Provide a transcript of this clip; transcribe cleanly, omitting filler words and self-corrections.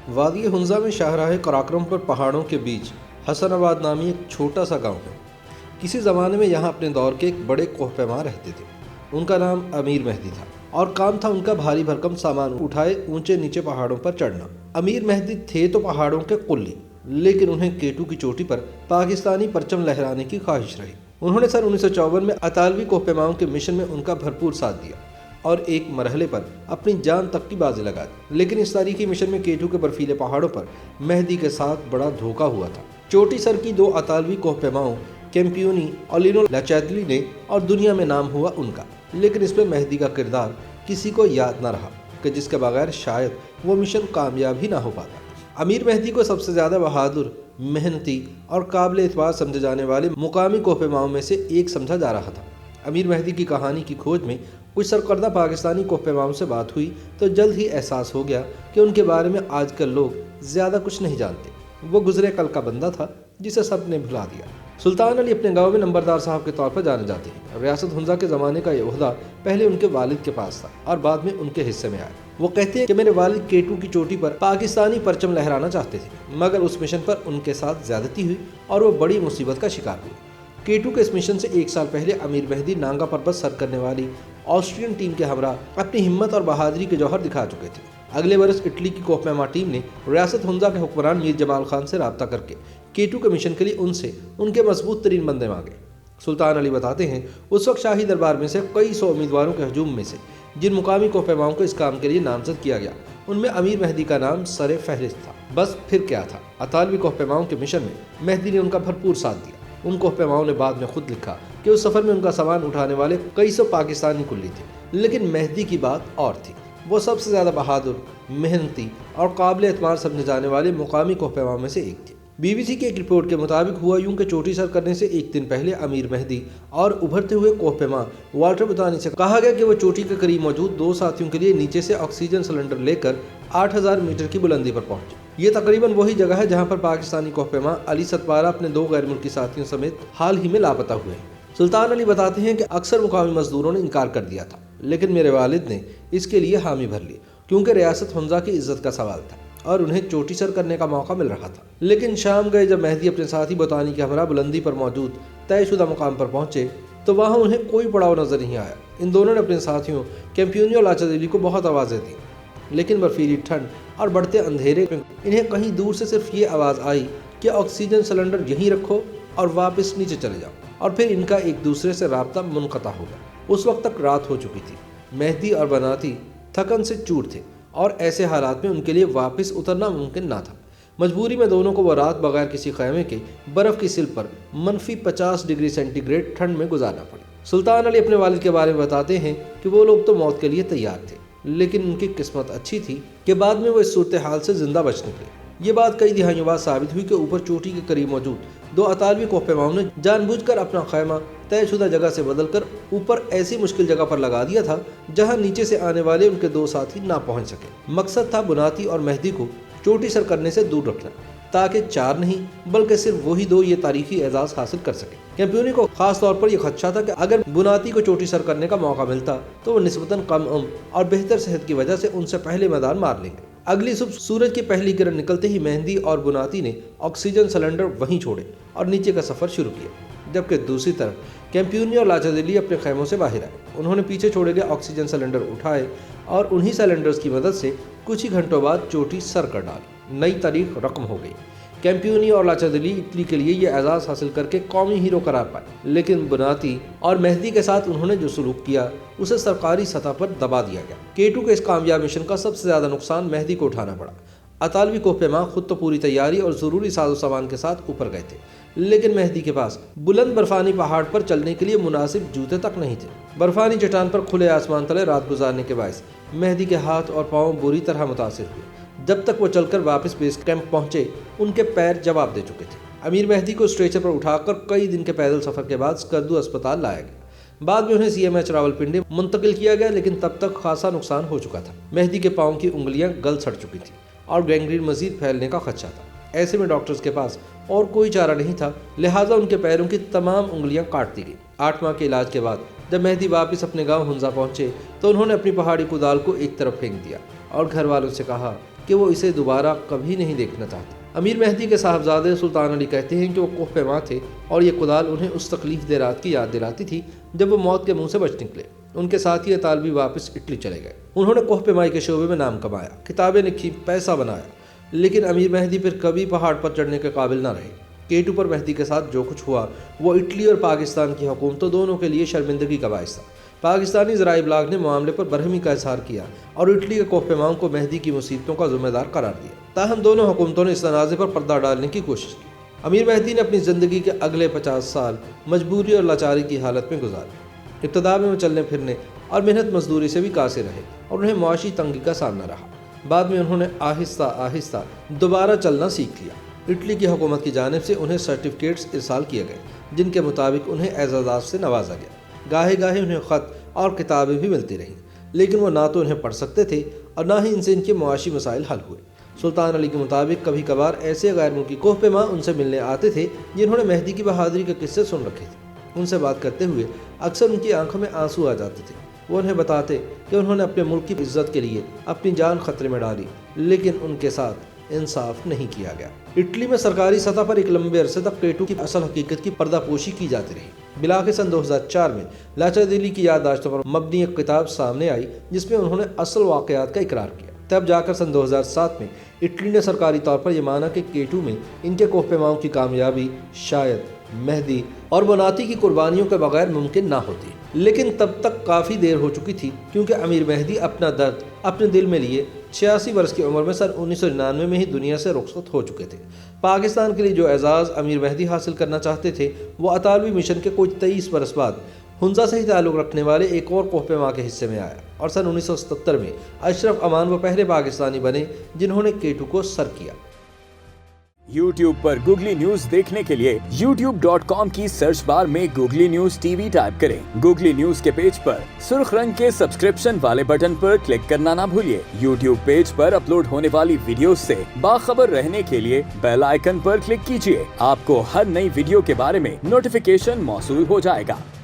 وادی ہنزا میں شاہراہ قراقرم پر پہاڑوں کے بیچ حسن آباد نامی ایک چھوٹا سا گاؤں ہے۔ کسی زمانے میں یہاں اپنے دور کے ایک بڑے کوہ پیما رہتے تھے۔ ان کا نام امیر مہدی تھا اور کام تھا ان کا بھاری بھرکم سامان اٹھائے اونچے نیچے پہاڑوں پر چڑھنا۔ امیر مہدی تھے تو پہاڑوں کے قلی، لیکن انہیں کیٹو کی چوٹی پر پاکستانی پرچم لہرانے کی خواہش رہی۔ انہوں نے سن 1954 میں اطالوی کوہ پیماؤں کے مشن میں ان کا بھرپور ساتھ دیا اور ایک مرحلے پر اپنی جان تک کی بازی لگا دی۔ لیکن اس تاریخی مشن میں کیٹو کے برفیلے پہاڑوں پر مہدی کے ساتھ بڑا دھوکہ ہوا تھا۔ چوٹی سر کی دو اطالوی کوہ پیماؤں کیمپیونی اور لینو لاچیدلی نے اور دنیا میں نام ہوا ان کا، لیکن اس میں مہدی کا کردار کسی کو یاد نہ رہا کہ جس کے بغیر شاید وہ مشن کامیاب ہی نہ ہو پاتا۔ امیر مہدی کو سب سے زیادہ بہادر، محنتی اور قابل اعتبار سمجھے جانے والے مقامی کوہ پیماؤں میں سے ایک سمجھا جا رہا تھا۔ امیر مہدی کی کہانی کی کھوج میں کچھ سرکردہ پاکستانی کوہ پیماؤں سے بات ہوئی تو جلد ہی احساس ہو گیا کہ ان کے بارے میں آج کل لوگ زیادہ کچھ نہیں جانتے۔ وہ گزرے کل کا بندہ تھا جسے سب نے بھلا دیا۔ سلطان علی اپنے گاؤں میں نمبردار صاحب کے طور پر جانے جاتے ہیں۔ ریاست ہنزا کے زمانے کا یہ عہدہ پہلے ان کے والد کے پاس تھا اور بعد میں ان کے حصے میں آیا۔ وہ کہتے ہیں کہ میرے والد کیٹو کی چوٹی پر پاکستانی پرچم لہرانا چاہتے تھے، مگر اس مشن پر ان کے ساتھ زیادتی ہوئی اور وہ بڑی مصیبت کا شکار ہوئے۔ کیٹو کے اس مشن سے ایک سال پہلے امیر مہدی نانگا پربت سر کرنے والی آسٹرین ٹیم کے ہمراہ اپنی ہمت اور بہادری کے جوہر دکھا چکے تھے۔ اگلے برس اٹلی کی کوہ پیما ٹیم نے ریاست ہنزا کے حکمران میر جمال خان سے رابطہ کر کے کیٹو کے مشن کے لیے ان کے مضبوط ترین بندے مانگے۔ سلطان علی بتاتے ہیں اس وقت شاہی دربار میں سے کئی سو امیدواروں کے ہجوم میں سے جن مقامی کوہ پیماؤں کو اس کام کے لیے نامزد کیا گیا ان میں امیر مہدی کا نام سر فہرست تھا۔ بس پھر کیا تھا، اطالوی کوہ پیماؤں کے مشن میں مہدی نے ان کا بھرپور ساتھ دیا۔ ان کوہ پیماؤں نے بعد میں خود لکھا کہ اس سفر میں ان کا سامان اٹھانے والے کئی سو پاکستانی کلی تھے، لیکن مہدی کی بات اور تھی۔ وہ سب سے زیادہ بہادر، محنتی اور قابل اعتماد سمجھے جانے والے مقامی کوہ پیماؤں میں سے ایک تھے۔ بی بی سی کی ایک رپورٹ کے مطابق ہوا یوں کہ چوٹی سر کرنے سے ایک دن پہلے امیر مہدی اور ابھرتے ہوئے کوہ پیما والٹر بتانی سے کہا گیا کہ وہ چوٹی کے قریب موجود دو ساتھیوں کے لیے نیچے سے آکسیجن سلنڈر لے کر 8000 میٹر کی بلندی پر پہنچے۔ یہ تقریباً وہی جگہ ہے جہاں پر پاکستانی کوہ پیما علی ستپارہ اپنے دو غیر ملکی ساتھیوں سمیت حال ہی میں لاپتہ ہوئے ہیں۔ سلطان علی بتاتے ہیں کہ اکثر مقامی مزدوروں نے انکار کر دیا تھا، لیکن میرے والد نے اس کے لیے حامی بھر لی کیونکہ ریاست ہنزا کی عزت کا سوال تھا اور انہیں چوٹی سر کرنے کا موقع مل رہا تھا۔ لیکن شام گئے جب مہدی اپنے ساتھی بتانی کے ہمراہ بلندی پر موجود طے شدہ مقام پر پہنچے تو وہاں انہیں کوئی پڑاؤ نظر نہیں آیا۔ ان دونوں نے اپنے ساتھیوں کیمپیونی اور لاچیدلی کو بہت آوازیں دیں، لیکن برفیلی ٹھنڈ اور بڑھتے اندھیرے میں انہیں کہیں دور سے صرف یہ آواز آئی کہ آکسیجن سلنڈر یہیں رکھو اور واپس نیچے چلے جاؤ، اور پھر ان کا ایک دوسرے سے رابطہ منقطع ہو گیا۔ اس وقت تک رات ہو چکی تھی۔ مہدی اور بناتی تھکن سے چور تھے اور ایسے حالات میں ان کے لیے واپس اترنا ممکن نہ تھا۔ مجبوری میں دونوں کو وہ رات بغیر کسی خیمے کے برف کی سل پر -50 ڈگری سینٹی گریڈ ٹھنڈ میں گزارنا پڑی۔ سلطان علی اپنے والد کے بارے میں بتاتے ہیں کہ وہ لوگ تو موت کے لیے تیار تھے، لیکن ان کی قسمت اچھی تھی کہ بعد میں وہ اس صورتحال سے زندہ بچ نکلے۔ یہ بات کئی دہائیوں بعد ثابت ہوئی کہ اوپر چوٹی کے قریب موجود دو اطالوی کوہ پیماؤں نے جان بوجھ کر اپنا خیمہ طے شدہ جگہ سے بدل کر اوپر ایسی مشکل جگہ پر لگا دیا تھا جہاں نیچے سے آنے والے ان کے دو ساتھی نہ پہنچ سکے۔ مقصد تھا بناتی اور مہدی کو چوٹی سر کرنے سے دور رکھنا تاکہ چار نہیں بلکہ صرف وہی دو یہ تاریخی اعزاز حاصل کر سکے۔ کیمپیونی کو خاص طور پر یہ خدشہ تھا کہ اگر بناتی کو چوٹی سر کرنے کا موقع ملتا تو وہ نسبتاً کم عمر اور بہتر صحت کی وجہ سے ان سے پہلے میدان مار لیں گے۔ اگلی صبح سورج کی پہلی کرن نکلتے ہی مہدی اور بناتی نے آکسیجن سلنڈر وہیں چھوڑے اور نیچے کا سفر شروع کیا، جبکہ دوسری طرف کیمپیونی اور لاچیدلی اپنے خیموں سے باہر آئے۔ انہوں نے پیچھے چھوڑے گئے آکسیجن سلنڈر اٹھائے اور انہی سلنڈرز کی مدد سے کچھ ہی گھنٹوں بعد چوٹی سر کر ڈالی۔ نئی تاریخ رقم ہو گئی۔ کیمپیونی اور لاچیدلی اٹلی کے لیے یہ اعزاز حاصل کر کے قومی ہیرو قرار پائے، لیکن بناتی اور مہدی کے ساتھ انہوں نے جو سلوک کیا اسے سرکاری سطح پر دبا دیا گیا۔ کیٹو کے اس کامیاب مشن کا سب سے زیادہ نقصان مہدی کو اٹھانا پڑا۔ اطالوی کوہ پیما خود تو پوری تیاری اور ضروری ساز و سامان کے ساتھ اوپر گئے تھے، لیکن مہدی کے پاس بلند برفانی پہاڑ پر چلنے کے لیے مناسب جوتے تک نہیں تھے۔ برفانی چٹان پر کھلے آسمان تلے رات گزارنے کے باعث مہدی کے ہاتھ اور پاؤں بری طرح متاثر ہوئے۔ جب تک وہ چل کر واپس بیس کیمپ پہنچے ان کے پیر جواب دے چکے تھے۔ امیر مہدی کو اسٹریچر پر اٹھا کر کئی دن کے پیدل سفر کے بعد اسکردو اسپتال لایا گیا۔ بعد میں انہیں CMH راولپنڈی منتقل کیا گیا، لیکن تب تک خاصا نقصان ہو چکا تھا۔ مہدی کے پاؤں کی انگلیاں گل سڑ چکی تھیں اور گینگرین مزید پھیلنے کا خدشہ تھا۔ ایسے میں ڈاکٹرز کے پاس اور کوئی چارہ نہیں تھا، لہٰذا ان کے پیروں کی تمام انگلیاں کاٹ دی گئیں۔ 8 ماہ کے علاج کے بعد جب مہدی واپس اپنے گاؤں ہنزا پہنچے تو انہوں نے اپنی پہاڑی کدال کو ایک طرف پھینک دیا اور گھر والوں سے کہا کہ وہ اسے دوبارہ کبھی نہیں دیکھنا چاہتے۔ امیر مہدی کے صاحبزادے سلطان علی کہتے ہیں کہ وہ کوہ پیما تھے اور یہ کدال انہیں اس تکلیف دہ رات کی یاد دلاتی تھی جب وہ موت کے منہ سے بچ نکلے۔ ان کے ساتھی اطالوی واپس اٹلی چلے گئے۔ انہوں نے کوہ پیمائی کے شعبے میں نام کمایا، کتابیں لکھی، پیسہ بنایا، لیکن امیر مہدی پھر کبھی پہاڑ پر چڑھنے کے قابل نہ رہے۔ K2 پر مہدی کے ساتھ جو کچھ ہوا وہ اٹلی اور پاکستان کی حکومتوں دونوں کے لیے شرمندگی کا باعث تھا۔ پاکستانی ذرائع ابلاغ نے معاملے پر برہمی کا اظہار کیا اور اٹلی کے کوہ پیماؤں کو مہدی کی مصیبتوں کا ذمہ دار قرار دیا۔ تاہم دونوں حکومتوں نے اس تنازع پر پردہ ڈالنے کی کوشش کی۔ امیر مہدی نے اپنی زندگی کے اگلے 50 سال مجبوری اور لاچاری کی حالت میں گزارے۔ ابتدا میں وہ چلنے پھرنے اور محنت مزدوری سے بھی قاصر رہے اور انہیں معاشی تنگی کا سامنا رہا۔ بعد میں انہوں نے آہستہ آہستہ دوبارہ چلنا سیکھ لیا۔ اٹلی کی حکومت کی جانب سے انہیں سرٹیفکیٹس ارسال کیے گئے جن کے مطابق انہیں اعزازات سے نوازا گیا۔ گاہے گاہے انہیں خط اور کتابیں بھی ملتی رہیں، لیکن وہ نہ تو انہیں پڑھ سکتے تھے اور نہ ہی ان سے ان کے معاشی مسائل حل ہوئے۔ سلطان علی کے مطابق کبھی کبھار ایسے غیر ملکی کوہ پیما ان سے ملنے آتے تھے جنہوں نے مہدی کی بہادری کے قصے سن رکھے تھے۔ ان سے بات کرتے ہوئے اکثر ان کی آنکھوں میں آنسو آ جاتے تھے۔ وہ انہیں بتاتے کہ انہوں نے اپنے ملک کی عزت کے لیے اپنی جان خطرے میں ڈالی، لیکن ان کے ساتھ انصاف نہیں کیا گیا۔ اٹلی میں سرکاری سطح پر ایک لمبے عرصے تک K2 کی اصل حقیقت کی پردہ پوشی کی جاتی رہی۔ بلاخر سن 2004 میں لاچا دلی کی یادداشتوں پر مبنی ایک کتاب سامنے آئی جس میں انہوں نے اصل واقعات کا اقرار کیا۔ تب جا کر سن 2007 میں اٹلی نے سرکاری طور پر یہ مانا کہ K2 میں ان کے کوہ پیماؤں کی کامیابی شاید مہدی اور بناتی کی قربانیوں کے بغیر ممکن نہ ہوتی، لیکن تب تک کافی دیر ہو چکی تھی کیونکہ امیر مہدی اپنا درد اپنے دل میں لیے 86 برس کی عمر میں سن 1999 میں ہی دنیا سے رخصت ہو چکے تھے۔ پاکستان کے لیے جو اعزاز امیر مہدی حاصل کرنا چاہتے تھے وہ اطالوی مشن کے کچھ 23 برس بعد ہنزا سے ہی تعلق رکھنے والے ایک اور کوہ پیما کے حصے میں آیا، اور سن 1977 میں اشرف امان وہ پہلے پاکستانی بنے جنہوں نے K2 کو سر کیا۔ YouTube پر گوگلی نیوز دیکھنے کے لیے youtube.com کی سرچ بار میں گوگلی نیوز TV ٹائپ کریں۔ گوگلی نیوز کے پیج پر سرخ رنگ کے سبسکرپشن والے بٹن پر کلک کرنا نہ بھولیے۔ YouTube پیج پر اپلوڈ ہونے والی ویڈیوز سے باخبر رہنے کے لیے بیل آئیکن پر کلک کیجیے۔ آپ کو ہر نئی ویڈیو کے بارے میں نوٹیفیکیشن موصول ہو جائے گا۔